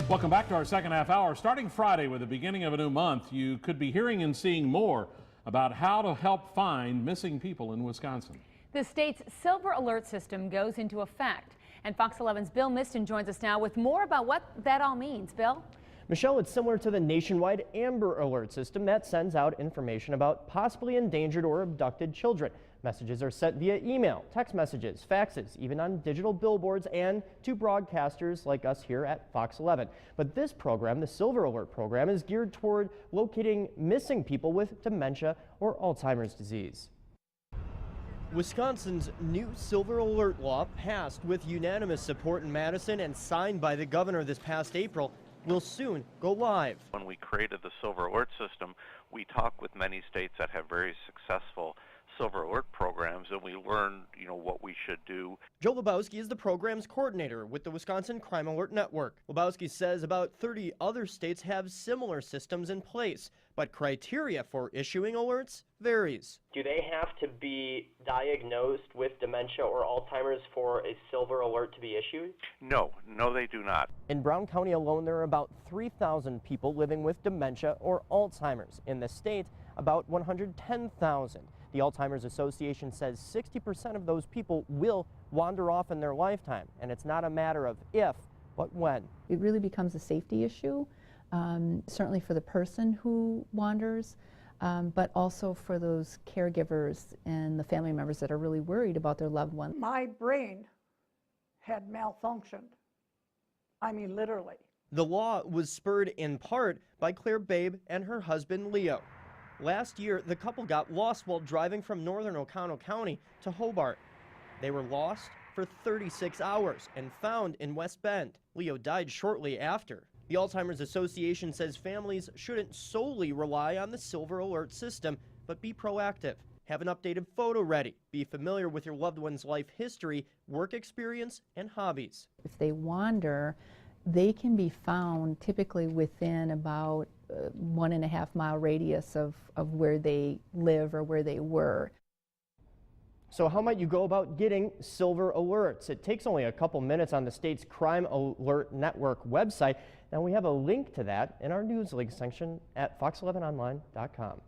Welcome back to our second half hour. Starting Friday with the beginning of a new month, you could be hearing and seeing more about how to help find missing people in Wisconsin. The state's Silver Alert system goes into effect. And Fox 11's Bill Miston joins us now with more about what that all means. Bill? Michelle, it's similar to the nationwide Amber Alert system that sends out information about possibly endangered or abducted children. Messages are sent via email, text messages, faxes, even on digital billboards and to broadcasters like us here at Fox 11. But this program, the Silver Alert program, is geared toward locating missing people with dementia or Alzheimer's disease. Wisconsin's new Silver Alert law, passed with unanimous support in Madison and signed by the governor this past April, will soon go live. When we created the Silver Alert system, we talked with many states that have very successful Silver Alert programs, and we learned, what we should do. Joe Lebowski is the program's coordinator with the Wisconsin Crime Alert Network. Lebowski says about 30 other states have similar systems in place, but criteria for issuing alerts varies. Do they have to be diagnosed with dementia or Alzheimer's for a Silver Alert to be issued? No, they do not. In Brown County alone, there are about 3,000 people living with dementia or Alzheimer's. In the state, about 110,000. The Alzheimer's Association says 60% of those people will wander off in their lifetime, and it's not a matter of if, but when. It really becomes a safety issue, certainly for the person who wanders, but also for those caregivers and the family members that are really worried about their loved one. My brain had malfunctioned. I mean, literally. The law was spurred in part by Claire Babe and her husband Leo. Last year, the couple got lost while driving from northern Oconto County to Hobart. They were lost for 36 hours and found in West Bend. Leo died shortly after. The Alzheimer's Association says families shouldn't solely rely on the Silver Alert system, but be proactive. Have an updated photo ready. Be familiar with your loved one's life history, work experience, and hobbies. If they wander, they can be found typically within about 1.5 mile radius of where they live or where they were. So how might you go about getting Silver Alerts? It takes only a couple minutes on the state's Crime Alert Network website. Now we have a link to that in our news link section at fox11online.com.